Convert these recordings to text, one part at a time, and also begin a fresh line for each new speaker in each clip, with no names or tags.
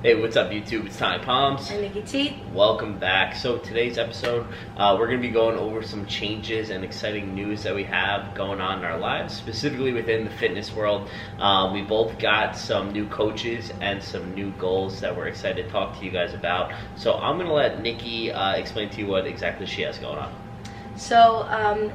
Hey, what's up YouTube? It's TeePoms.
And Nicki T.
Welcome back. So today's episode, we're going to be going over some changes and exciting news that we have going on in our lives, specifically within the fitness world. We both got some new coaches and some new goals that we're excited to talk to you guys about. So I'm going to let Nicki explain to you what exactly she has going on.
So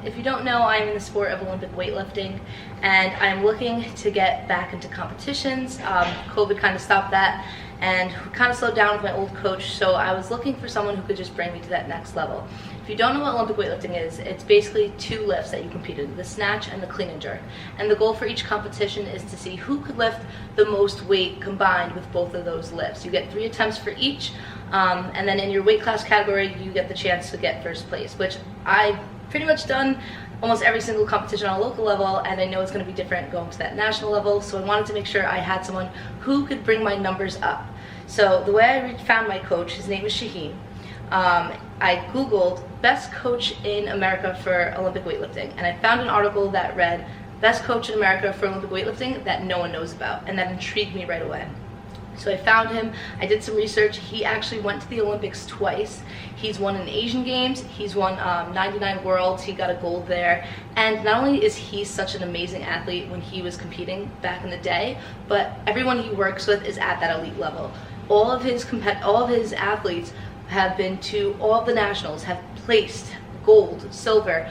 if you don't know, I'm in the sport of Olympic weightlifting, and I'm looking to get back into competitions. COVID kind of stopped that and kind of slowed down with my old coach, so I was looking for someone who could just bring me to that next level. If you don't know what Olympic weightlifting is, it's basically two lifts that you compete in, the snatch and the clean and jerk. And the goal for each competition is to see who could lift the most weight combined with both of those lifts. You get 3 attempts for each, and then in your weight class category, you get the chance to get first place, which I've pretty much done almost every single competition on a local level, and I know it's going to be different going to that national level, so I wanted to make sure I had someone who could bring my numbers up. So the way I found my coach, his name is Shaheen. I Googled best coach in America for Olympic weightlifting, and I found an article that read best coach in America for Olympic weightlifting that no one knows about, and that intrigued me right away. So I found him, I did some research. He actually went to the Olympics twice. He's won in Asian Games, he's won 99 Worlds, he got a gold there. And not only is he such an amazing athlete when he was competing back in the day, but everyone he works with is at that elite level. All of his athletes have been to all of the nationals, have placed gold, silver.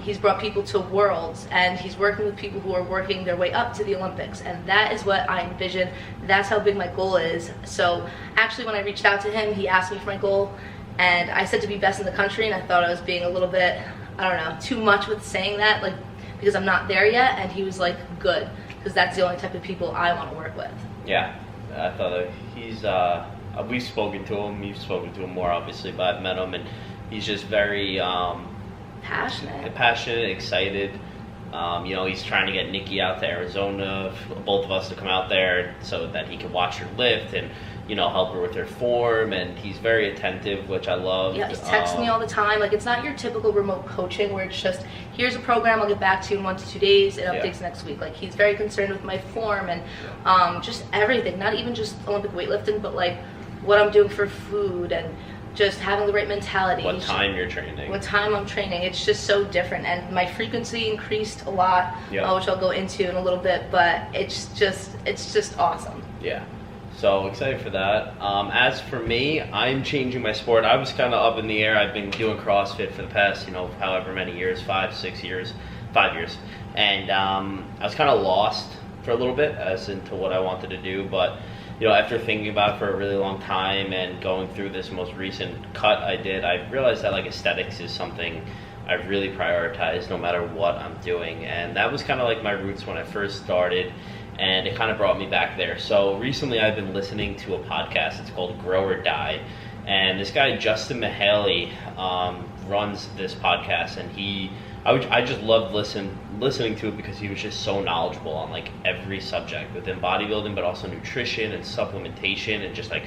He's brought people to worlds, and he's working with people who are working their way up to the Olympics, and that is what I envision. That's how big my goal is. So actually, when I reached out to him, he asked me for my goal, and I said to be best in the country, and I thought I was being a little bit, I don't know, too much with saying that, like, because I'm not there yet. And he was like, good, because that's the only type of people I want to work with.
Yeah, I thought that he's, we've spoken to him, you've spoken to him more obviously, but I've met him, and he's just very passionate, excited. He's trying to get Nicki out to Arizona, both of us to come out there so that he can watch her lift and, help her with her form. And he's very attentive, which I love.
Yeah, he's texting me all the time. Like, it's not your typical remote coaching where it's just, here's a program, I'll get back to you in 1 to 2 days, and updates next week. Like, he's very concerned with my form and just everything, not even just Olympic weightlifting, but like what I'm doing for food and just having the right mentality.
What time you're training.
What time I'm training. It's just so different. And my frequency increased a lot, which I'll go into in a little bit, but it's just awesome.
Yeah. So excited for that. As for me, I'm changing my sport. I was kind of up in the air. I've been doing CrossFit for the past, however many years, 5 years. And I was kind of lost for a little bit as into what I wanted to do, but after thinking about it for a really long time and going through this most recent cut I did, I realized that like aesthetics is something I really prioritize no matter what I'm doing. And that was kind of like my roots when I first started, and it kind of brought me back there. So recently I've been listening to a podcast. It's called Grow or Die. And this guy, Justin Mahaley, runs this podcast, and I just loved listening to it because he was just so knowledgeable on like every subject within bodybuilding, but also nutrition and supplementation, and just like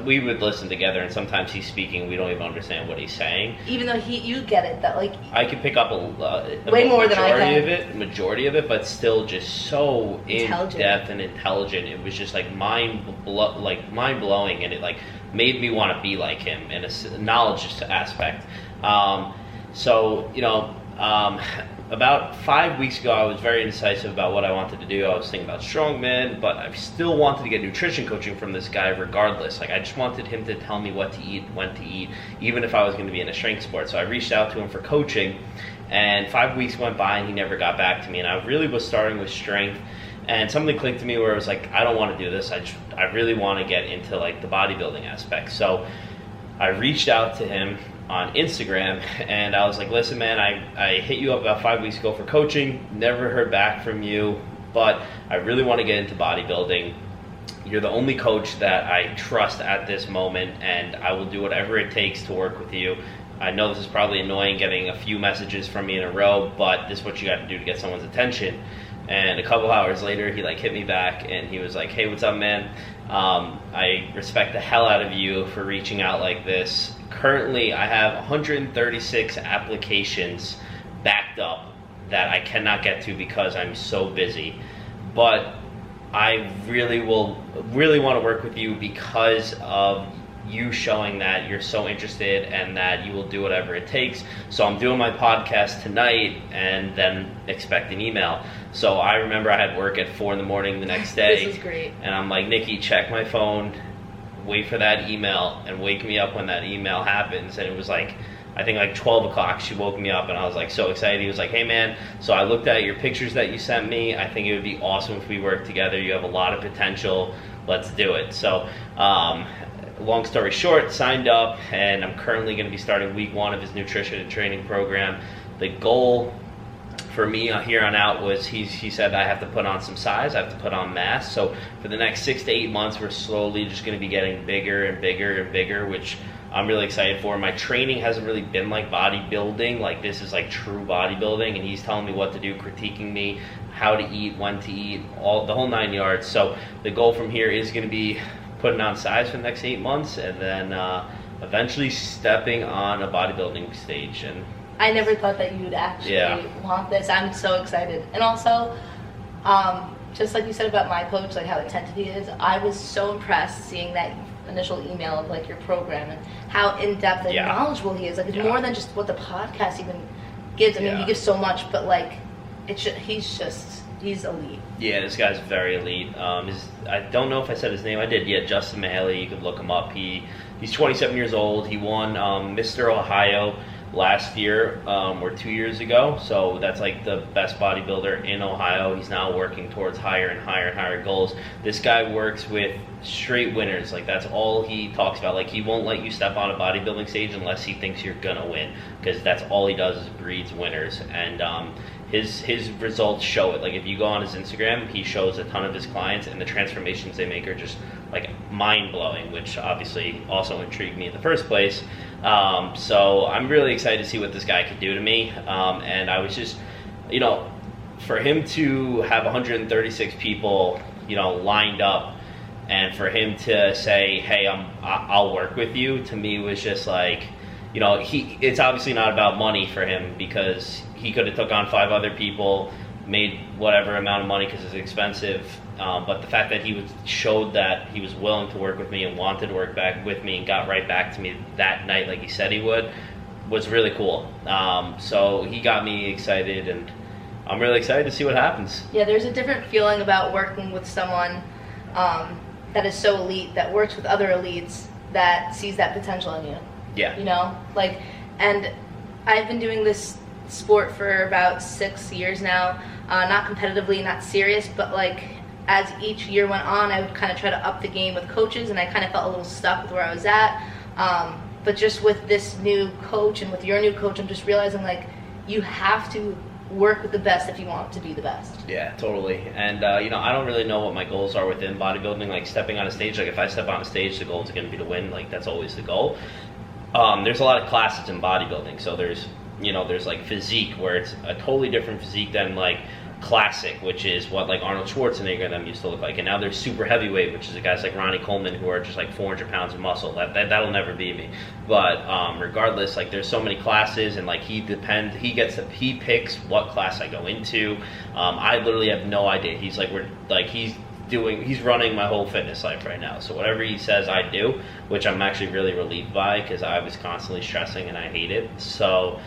we would listen together, and sometimes he's speaking, we don't even understand what he's saying. Even though you get it, that like I could pick up
way more than I can.
Majority of it, but still just so in depth and intelligent. It was just like mind blowing, and it like made me want to be like him in a knowledge aspect. About 5 weeks ago, I was very indecisive about what I wanted to do. I was thinking about strongman, but I still wanted to get nutrition coaching from this guy regardless. Like, I just wanted him to tell me what to eat, when to eat, even if I was going to be in a strength sport. So I reached out to him for coaching, and 5 weeks went by and he never got back to me. And I really was starting with strength, and something clicked to me where it was like, I don't want to do this. I really want to get into like the bodybuilding aspect. So I reached out to him on Instagram, and I was like, listen man, I hit you up about 5 weeks ago for coaching, never heard back from you, but I really want to get into bodybuilding. You're the only coach that I trust at this moment, and I will do whatever it takes to work with you. I know this is probably annoying getting a few messages from me in a row, but this is what you got to do to get someone's attention. And a couple hours later, he like hit me back, and he was like, hey, what's up man? I respect the hell out of you for reaching out like this. Currently, I have 136 applications backed up that I cannot get to because I'm so busy. But I really want to work with you because of you showing that you're so interested and that you will do whatever it takes. So I'm doing my podcast tonight and then expect an email. So I remember I had work at 4 in the morning the next day.
This is great.
And I'm like, Nicki, check my phone, wait for that email, and wake me up when that email happens. And it was like, I think like 12 o'clock, she woke me up, and I was like so excited. He was like, hey man, so I looked at your pictures that you sent me. I think it would be awesome if we worked together. You have a lot of potential. Let's do it. So long story short, signed up, and I'm currently going to be starting week 1 of his nutrition and training program. The goal for me here on out was he said I have to put on some size, I have to put on mass. So for the next 6 to 8 months, we're slowly just going to be getting bigger and bigger and bigger, which I'm really excited for. My training hasn't really been like bodybuilding. Like, this is like true bodybuilding, and he's telling me what to do, critiquing me, how to eat, when to eat, the whole 9 yards. So the goal from here is going to be putting on size for the next 8 months, and then eventually stepping on a bodybuilding stage. And
I never thought that you would actually want this. I'm so excited. And also, just like you said about my coach, like how attentive he is, I was so impressed seeing that initial email of like your program and how in-depth and knowledgeable he is. Like, it's more than just what the podcast even gives. I mean, he gives so much, but like, he's elite.
Yeah, this guy's very elite. I don't know if I said his name. I did. Yeah, Justin Mahaley. You can look him up. He's 27 years old. He won Mr. Ohio last year or 2 years ago. So that's like the best bodybuilder in Ohio. He's now working towards higher and higher and higher goals. This guy works with straight winners. Like, that's all he talks about. Like, he won't let you step on a bodybuilding stage unless he thinks you're gonna win, because that's all he does is breeds winners. And his results show it. Like, if you go on his Instagram, he shows a ton of his clients, and the transformations they make are just like mind-blowing, which obviously also intrigued me in the first place. So I'm really excited to see what this guy could do to me. And I was just, for him to have 136 people, lined up, and for him to say, hey, I'll work with you, to me was just like, it's obviously not about money for him, because he could have took on 5 other people, made whatever amount of money because it's expensive. But the fact that he showed that he was willing to work with me and wanted to work back with me and got right back to me that night like he said he would was really cool. So he got me excited, and I'm really excited to see what happens. Yeah,
there's a different feeling about working with someone that is so elite, that works with other elites, that sees that potential in you.
Yeah.
And I've been doing this sport for about 6 years now, not competitively, not serious, but like as each year went on, I would kind of try to up the game with coaches, and I kind of felt a little stuck with where I was at. But just with this new coach and with your new coach, I'm just realizing like you have to work with the best if you want to be the best.
Yeah, totally. And I don't really know what my goals are within bodybuilding, like stepping on a stage. Like, if I step on a stage, the goal is going to be to win. Like, that's always the goal. There's a lot of classes in bodybuilding, so there's like physique, where it's a totally different physique than like classic, which is what like Arnold Schwarzenegger and them used to look like. And now there's super heavyweight, which is the guys like Ronnie Coleman, who are just like 400 pounds of muscle. That'll never be me. But regardless, like, there's so many classes, and like he picks what class I go into. I literally have no idea. He's running my whole fitness life right now. So whatever he says, I do, which I'm actually really relieved by, because I was constantly stressing and I hate it. So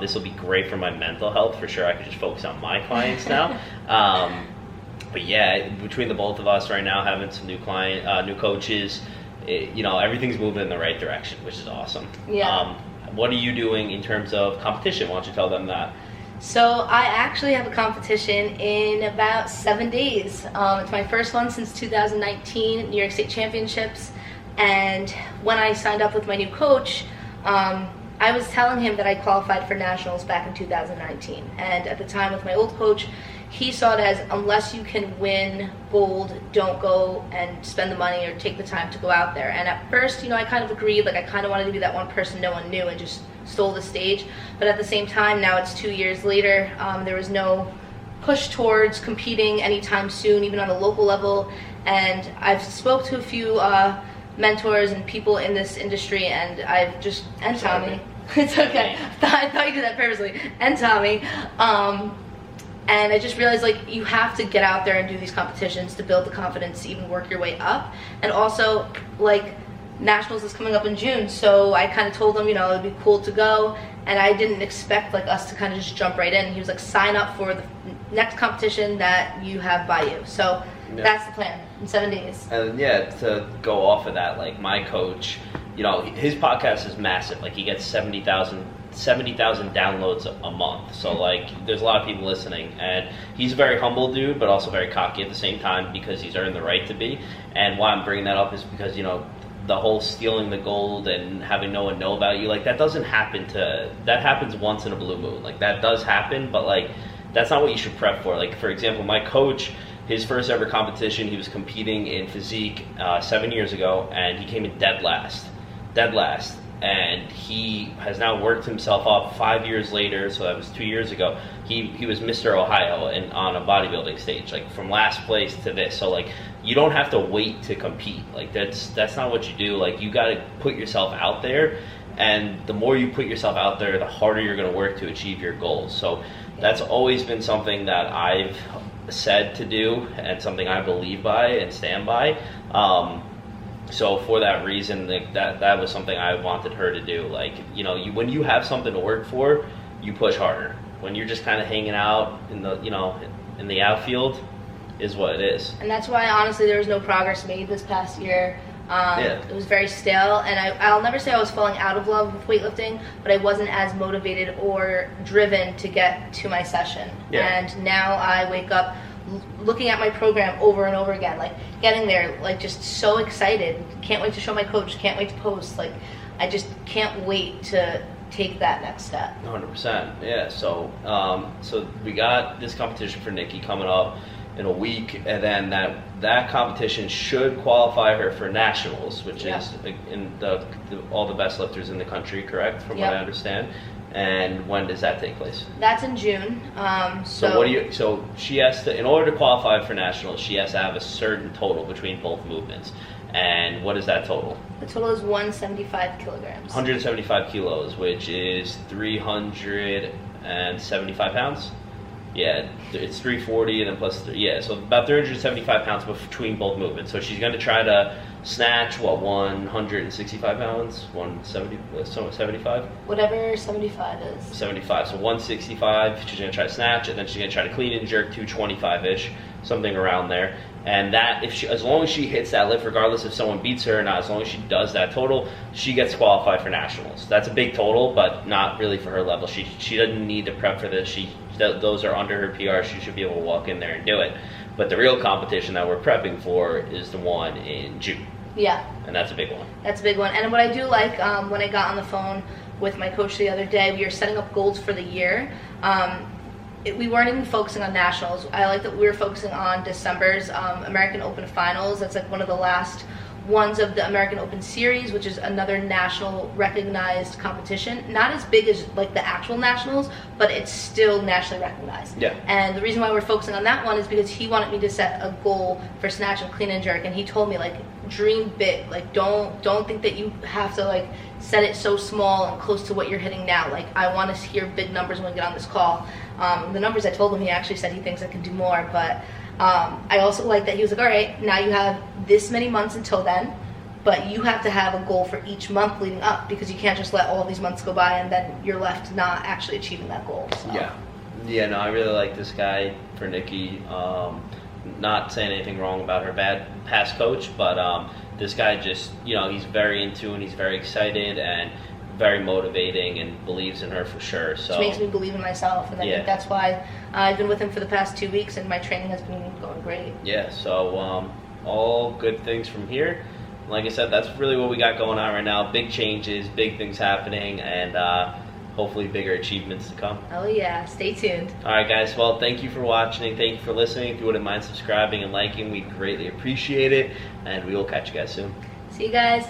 this will be great for my mental health for sure. I could just focus on my clients now. But yeah, between the both of us right now, having some new coaches, everything's moving in the right direction, which is awesome.
Yeah.
What are you doing in terms of competition? Why don't you tell them that?
So I actually have a competition in about 7 days. It's my first one since 2019, New York State Championships. And when I signed up with my new coach, I was telling him that I qualified for nationals back in 2019. And at the time with my old coach, he saw it as, unless you can win gold, don't go and spend the money or take the time to go out there. And at first, I kind of agreed. Like, I kind of wanted to be that one person no one knew and just stole the stage. But at the same time, now it's 2 years later, there was no push towards competing anytime soon, even on the local level. And I've spoke to a few mentors and people in this industry, and and Tommy, it's okay. I thought you did that purposely, and Tommy, And I just realized, like, you have to get out there and do these competitions to build the confidence to even work your way up. And also, like, Nationals is coming up in June, so I kind of told him, you know, it'd be cool to go. And I didn't expect, like, us to kind of just jump right in. He was like, sign up for the next competition that you have by you. So that's the plan, in 7 days.
And yeah, to go off of that, like, my coach, you know, his podcast is massive. Like, he gets 70,000 downloads a month. So, like, there's a lot of people listening. And he's a very humble dude, but also very cocky at the same time, because he's earned the right to be. And why I'm bringing that up is because, you know, the whole stealing the gold and having no one know about you, like, that doesn't happen that happens once in a blue moon. Like, that does happen, but, like, that's not what you should prep for. Like, for example, my coach, his first ever competition, he was competing in physique 7 years ago, and he came in dead last. And he has now worked himself up 5 years later, so that was 2 years ago. He was Mr. Ohio and on a bodybuilding stage, like, from last place to this. So, like, you don't have to wait to compete. Like, that's not what you do. Like, you got to put yourself out there, and the more you put yourself out there, the harder you're going to work to achieve your goals. So that's always been something that I've said to do, and something I believe by and stand by. So for that reason, like, that was something I wanted her to do. Like, you know, when you have something to work for, you push harder. When you're just kind of hanging out in the, you know, in the outfield, is what it is. And
that's why, honestly, there was no progress made this past year. It was very stale, and I'll never say I was falling out of love with weightlifting, but I wasn't as motivated or driven to get to my session. And now I wake up looking at my program over and over again, like, getting there, like, just so excited. Can't wait to show my coach, can't wait to post. Like, I just can't wait to take that next step.
100%. Yeah, so so we got this competition for Nicki coming up in a week, and then that competition should qualify her for nationals, which is in all the best lifters in the country, correct, from what I understand. And when does that take place?
That's in June.
So she has to, in order to qualify for nationals, she has to have a certain total between both movements. And what is that total?
The total is 175 kilograms.
175 kilos, which is 375 pounds. Yeah, it's 340 and then plus 3. Yeah, so about 375 pounds between both movements. So she's going to try to snatch, 165 pounds? 75?
Whatever 75 is.
75. So 165, she's going to try to snatch, and then she's going to try to clean and jerk 225-ish, something around there. And that, as long as she hits that lift, regardless if someone beats her or not, as long as she does that total, she gets qualified for nationals. That's a big total, but not really for her level. She doesn't need to prep for this. Those are under her PR. She should be able to walk in there and do it. But the real competition that we're prepping for is the one in June. Yeah. And that's a big one.
That's a big one. And what I do like, when I got on the phone with my coach the other day, we were setting up goals for the year. We weren't even focusing on nationals. I like that we were focusing on December's American Open Finals. That's like one of the last ones of the American Open Series, which is another national recognized competition. Not as big as like the actual nationals, but it's still nationally recognized. Yeah. And the reason why we're focusing on that one is because he wanted me to set a goal for snatch and clean and jerk, and he told me, like, dream big. Like, don't think that you have to, like, set it so small and close to what you're hitting now. Like, I want to hear big numbers when we get on this call. The numbers I told him, he actually said he thinks I can do more, but I also like that he was like, all right, now you have this many months until then, but you have to have a goal for each month leading up, because you can't just let all these months go by and then you're left not actually achieving that goal. So.
Yeah, no, I really like this guy for Nicki. Not saying anything wrong about her bad past coach, but this guy just, he's very in tune, he's very excited, and very motivating, and believes in her for sure. So
which makes me believe in myself, and I think that's why I've been with him for the past 2 weeks, and my training has been going great. Yeah,
so all good things from here. Like I said, that's really what we got going on right now. Big changes, big things happening, and hopefully bigger achievements to come.
Oh yeah, stay tuned.
Alright guys, well, thank you for watching, thank you for listening. If you wouldn't mind subscribing and liking, we'd greatly appreciate it, and we will catch you guys soon.
See you guys.